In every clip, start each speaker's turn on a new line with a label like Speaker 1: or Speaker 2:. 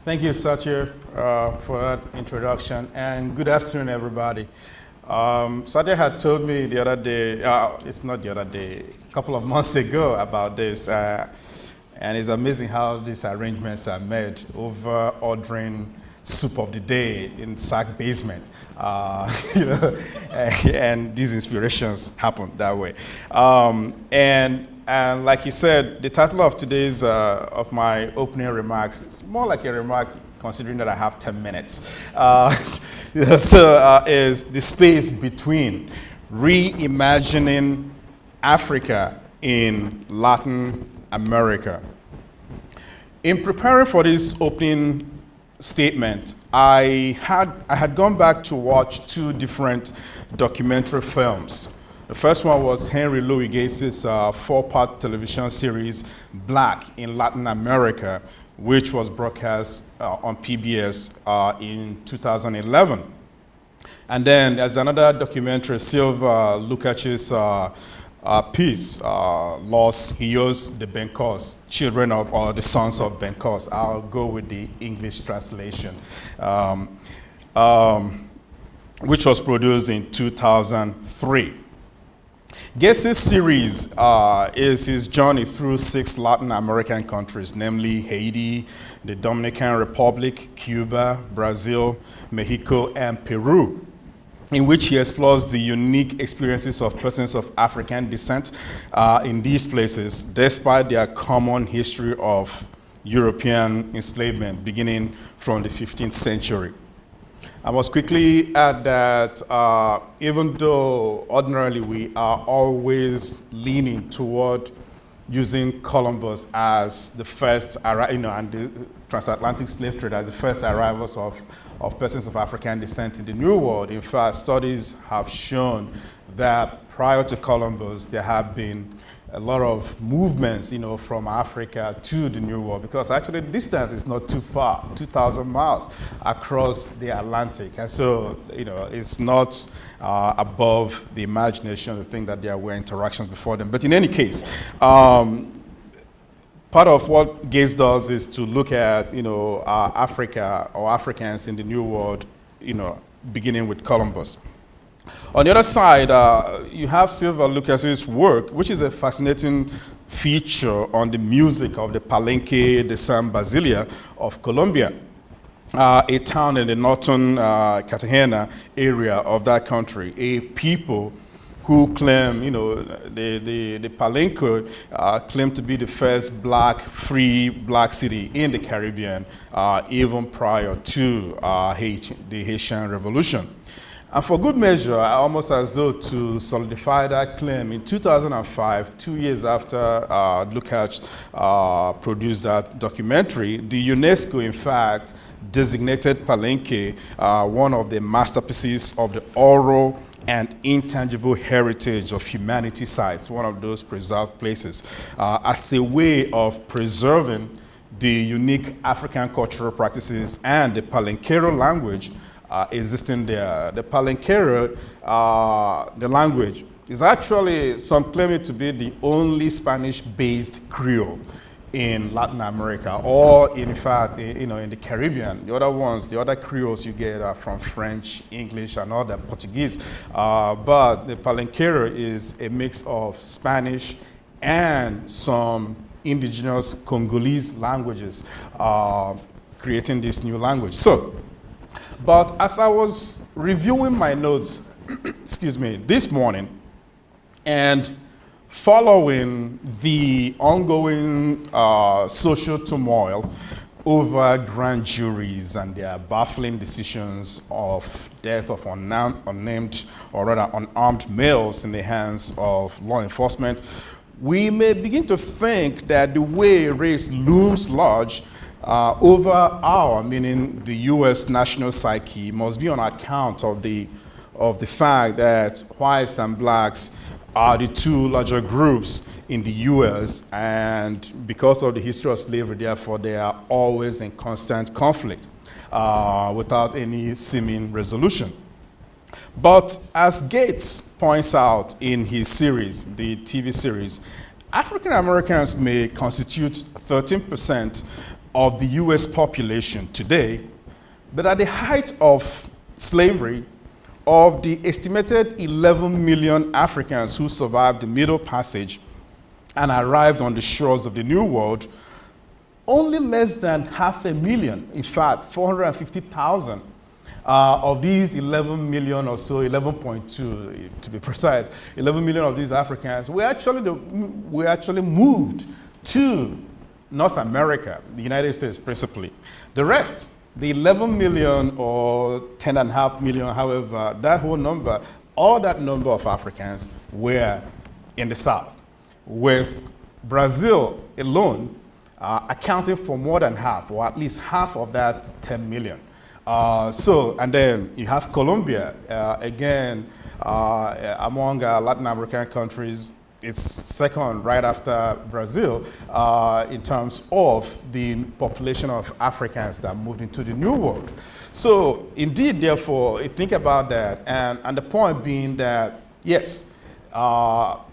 Speaker 1: Thank you, Satya, for that introduction, and good afternoon, everybody. Satya had told me the other day, it's not the other day, a couple of months ago about this, and it's amazing how these arrangements are made over ordering soup of the day in SAC basement, and these inspirations happen that way. And like you said, the title of today's, of my opening remarks is more like a remark considering that I have 10 minutes. Is the space between reimagining Africa in Latin America. In preparing for this opening statement, I had gone back to watch two different documentary films. The first one was Henry Louis Gates' four-part television series, Black in Latin America, which was broadcast on PBS in 2011. And then there's another documentary, Silva Lucas's piece, Los Hijos de Bencos, Children of, or the Sons of Bencos. I'll go with the English translation, which was produced in 2003. Gates' series is his journey through 6 Latin American countries, namely Haiti, the Dominican Republic, Cuba, Brazil, Mexico, and Peru, in which he explores the unique experiences of persons of African descent in these places, despite their common history of European enslavement beginning from the 15th century. I must quickly add that even though ordinarily we are always leaning toward using Columbus as the first, and the transatlantic slave trade as the first arrivals of persons of African descent in the New World, in fact, studies have shown that prior to Columbus, there have been a lot of movements, from Africa to the New World, because actually the distance is not too far, 2,000 miles across the Atlantic. And so, it's not above the imagination to think that there were interactions before them. But in any case, part of what Gates does is to look at, Africa or Africans in the New World, beginning with Columbus. On the other side, you have Silva Lucas's work, which is a fascinating feature on the music of the Palenque de San Basilia of Colombia, a town in the northern Cartagena area of that country, a people who claim, the Palenque claim to be the first free black city in the Caribbean, even prior to the Haitian Revolution. And for good measure, almost as though to solidify that claim, in 2005, 2 years after Lucas produced that documentary, the UNESCO, in fact, designated Palenque one of the masterpieces of the oral and intangible heritage of humanity sites, one of those preserved places, as a way of preserving the unique African cultural practices and the Palenquero language existing there. The Palenquero, the language, is actually, some claim it to be the only Spanish-based Creole in Latin America, or in fact, in the Caribbean. The other ones, the other Creoles you get are from French, English, and other Portuguese. But the Palenquero is a mix of Spanish and some indigenous Congolese languages, creating this new language. But as I was reviewing my notes, this morning, and following the ongoing social turmoil over grand juries and their baffling decisions of death of unnamed, or rather unarmed males in the hands of law enforcement, we may begin to think that the way race looms large over our, meaning the U.S. national psyche, must be on account of the fact that whites and blacks are the two larger groups in the U.S., and because of the history of slavery, therefore, they are always in constant conflict without any seeming resolution. But as Gates points out in his series, the TV series, African Americans may constitute 13% of the US population today, but at the height of slavery, of the estimated 11 million Africans who survived the Middle Passage and arrived on the shores of the New World, only less than 500,000, in fact, 450,000 of these 11 million or so, 11.2 to be precise, 11 million of these Africans were actually moved to North America, the United States principally. The rest, the 11 million or 10.5 million, however, that whole number, all that number of Africans were in the South, with Brazil alone accounting for more than half, or at least half of that 10 million. And then you have Colombia, again, among Latin American countries, it's second right after Brazil in terms of the population of Africans that moved into the New World. So indeed, therefore, think about that, and the point being that, yes,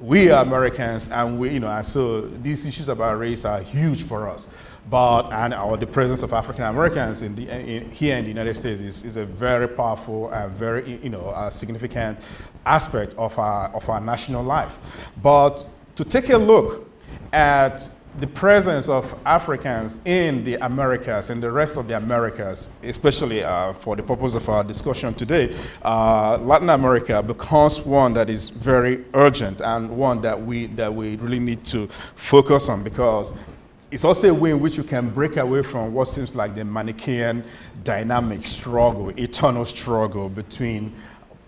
Speaker 1: we are Americans, and and so these issues about race are huge for us. The presence of African Americans here in the United States is a very powerful and very significant aspect of our national life. But to take a look at the presence of Africans in the Americas, in the rest of the Americas, especially for the purpose of our discussion today, Latin America becomes one that is very urgent and one that we really need to focus on, because it's also a way in which you can break away from what seems like the Manichaean dynamic struggle, eternal struggle between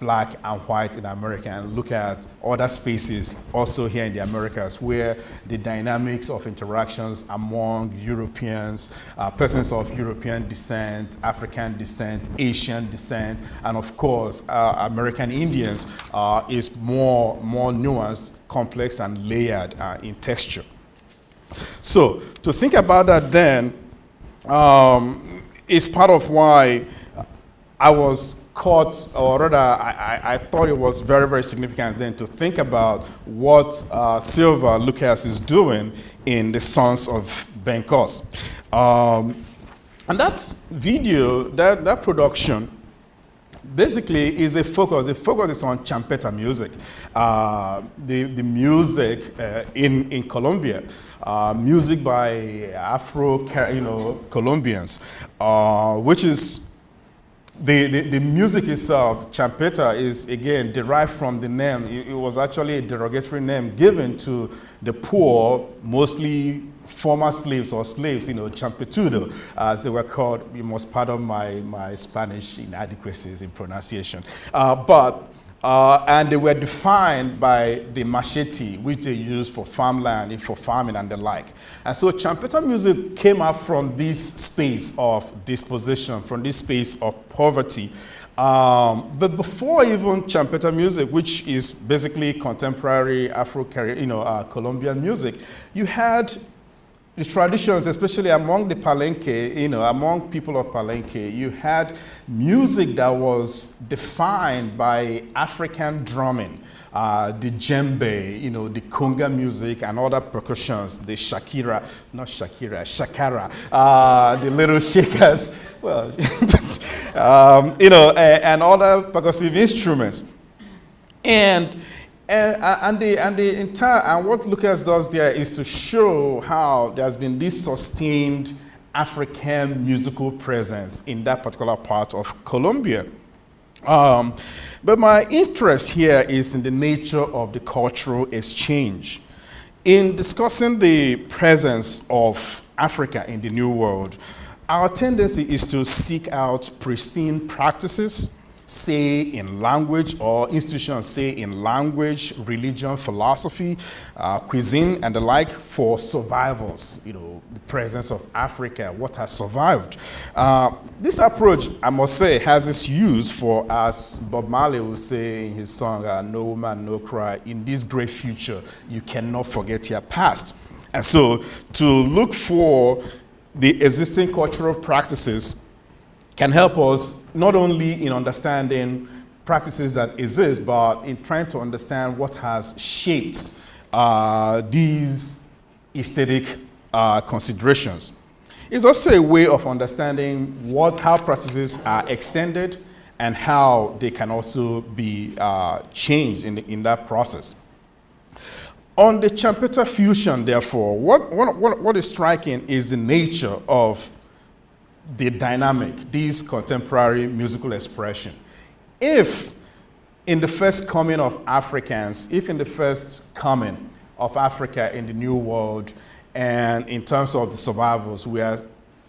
Speaker 1: black and white in America, and look at other spaces also here in the Americas where the dynamics of interactions among Europeans, persons of European descent, African descent, Asian descent, and of course American Indians is more nuanced, complex, and layered in texture. So to think about that then is part of why I was caught, or rather I thought it was very, very significant then to think about what Silva Lucas is doing in The Sons of Benkos. And that video, that production, basically is a focus. The focus is on champeta music, the music in Colombia, music by Afro-Colombians, which is the music itself. Champeta is again derived from the name. It was actually a derogatory name given to the poor, mostly former slaves or slaves, champetudo, as they were called. You must pardon my Spanish inadequacies in pronunciation. And they were defined by the machete, which they used for farmland, for farming and the like. And so champeta music came up from this space of disposition, from this space of poverty. But before even champeta music, which is basically contemporary Afro-Colombian music, you had the traditions, especially among the Palenque, among people of Palenque, you had music that was defined by African drumming, the djembe, the conga music and other percussions, the shakara, the little shakers, well, and other percussive instruments. And what Lucas does there is to show how there's been this sustained African musical presence in that particular part of Colombia. But my interest here is in the nature of the cultural exchange. In discussing the presence of Africa in the New World, our tendency is to seek out pristine practices, say in language, or institutions say in language, religion, philosophy, cuisine, and the like, for survivals, the presence of Africa, what has survived. This approach, I must say, has its use for, as Bob Marley would say in his song, No Woman, No Cry, in this great future, you cannot forget your past. And so to look for the existing cultural practices can help us not only in understanding practices that exist, but in trying to understand what has shaped these aesthetic considerations. It's also a way of understanding how practices are extended and how they can also be changed in that process. On the Champeta fusion, therefore, what is striking is the nature of the dynamic, this contemporary musical expression. If in the first coming of Africans, if in the first coming of Africa in the New World, and in terms of the survivals, we are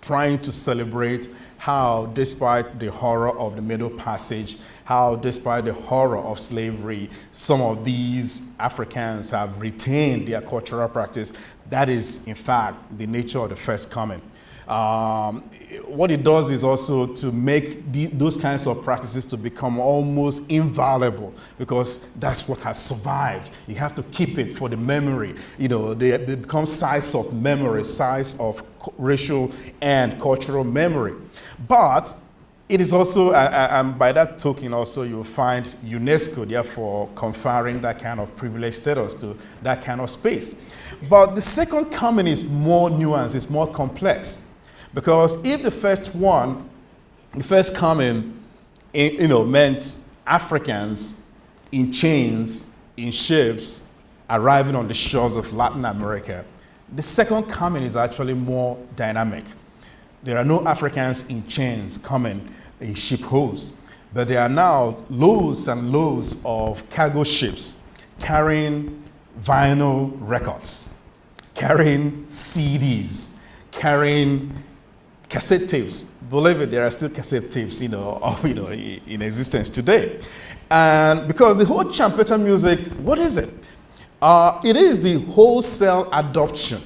Speaker 1: trying to celebrate how, despite the horror of the Middle Passage, how, despite the horror of slavery, some of these Africans have retained their cultural practice. That is, in fact, the nature of the first coming. What it does is also to make those kinds of practices to become almost invaluable, because that's what has survived. You have to keep it for the memory. You know, they become sites of memory, sites of racial and cultural memory. But it is also, and by that token also, you'll find UNESCO, therefore, conferring that kind of privileged status to that kind of space. But the second coming is more nuanced, it's more complex. Because if the first coming, meant Africans in chains, in ships, arriving on the shores of Latin America, the second coming is actually more dynamic. There are no Africans in chains coming in ship holds, but there are now loads and loads of cargo ships carrying vinyl records, carrying CDs, carrying cassette tapes. Believe it, there are still cassette tapes, in existence today. And because the whole Champeta music, what is it? It is the wholesale adoption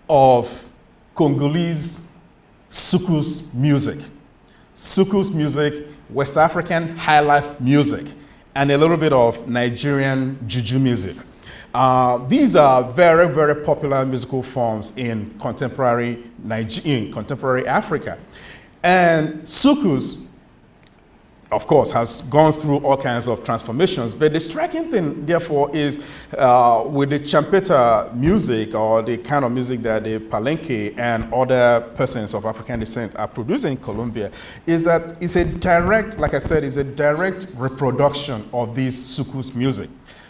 Speaker 1: of Congolese soukous music. Soukous music, West African high life music, and a little bit of Nigerian juju music. These are very, very popular musical forms in contemporary Africa. And soukous, of course, has gone through all kinds of transformations. But the striking thing, therefore, is with the Champeta music, or the kind of music that the Palenque and other persons of African descent are producing in Colombia, is that it's a direct, like I said, it's a direct reproduction of this soukous music.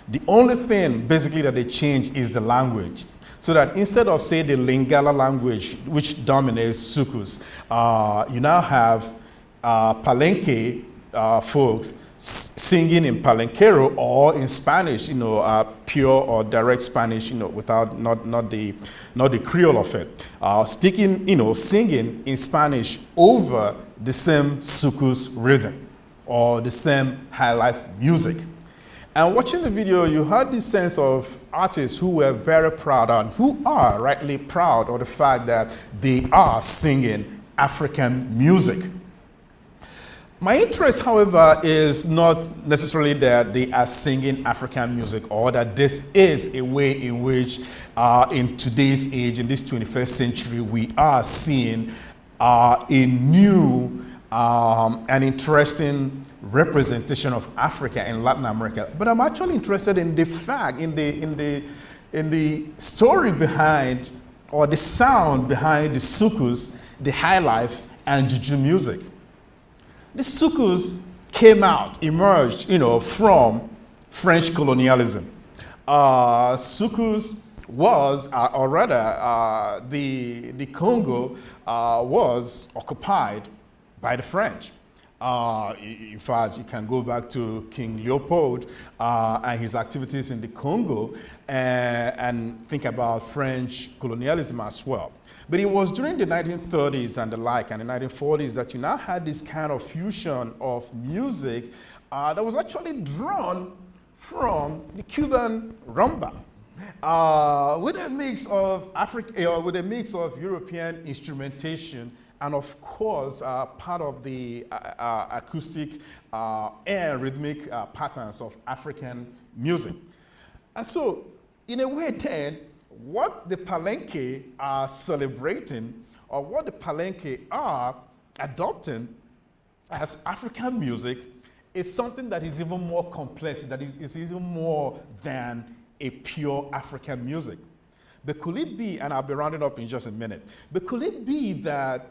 Speaker 1: The only thing, basically, that they change is the language. So that instead of, say, the Lingala language, which dominates soukous, you now have Palenque folks singing in Palenquero or in Spanish, pure or direct Spanish, without not the Creole of it. Singing in Spanish over the same soukous rhythm or the same high life music. And watching the video, you had this sense of artists who were very proud and who are rightly proud of the fact that they are singing African music. My interest, however, is not necessarily that they are singing African music or that this is a way in which in today's age, in this 21st century, we are seeing a new and interesting representation of Africa in Latin America. But I'm actually interested in the fact, in the story behind, or the sound behind the soukous, the high life, and juju music. The soukous emerged, from French colonialism. Soukous was, or rather, the Congo was occupied by the French. In fact, you can go back to King Leopold and his activities in the Congo and think about French colonialism as well. But it was during the 1930s and the like, and the 1940s, that you now had this kind of fusion of music that was actually drawn from the Cuban rumba, with a mix of with a mix of European instrumentation, and of course, part of the acoustic and rhythmic patterns of African music. And so, in a way then, what the Palenque are celebrating, or what the Palenque are adopting as African music, is something that is even more complex, that is even more than a pure African music. But could it be, and I'll be rounding up in just a minute, but could it be that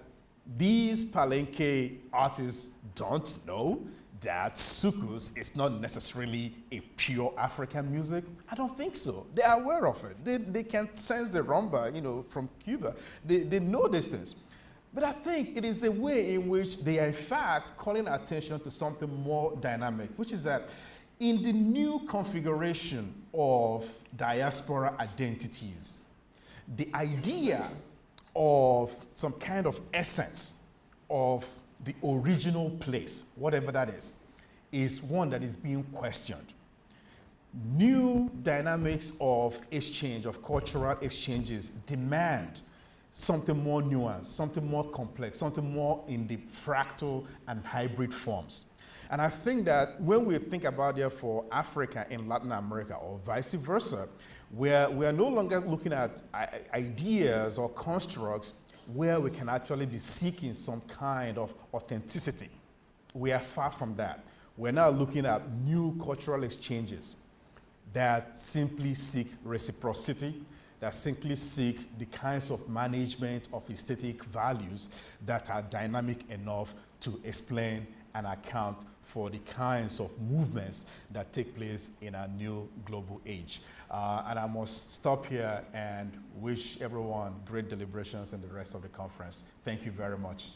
Speaker 1: these Palenque artists don't know that soukous is not necessarily a pure African music? I don't think so. They are aware of it. They can sense the rumba, from Cuba. They know these things. But I think it is a way in which they are in fact calling attention to something more dynamic, which is that in the new configuration of diaspora identities, the idea of some kind of essence of the original place, whatever that is one that is being questioned. New dynamics of exchange, of cultural exchanges, demand something more nuanced, something more complex, something more in the fractal and hybrid forms. And I think that when we think about, therefore, Africa in Latin America or vice versa, we are no longer looking at ideas or constructs where we can actually be seeking some kind of authenticity. We are far from that. We're now looking at new cultural exchanges that simply seek reciprocity, that simply seek the kinds of management of aesthetic values that are dynamic enough to explain and account for the kinds of movements that take place in our new global age. And I must stop here and wish everyone great deliberations in the rest of the conference. Thank you very much.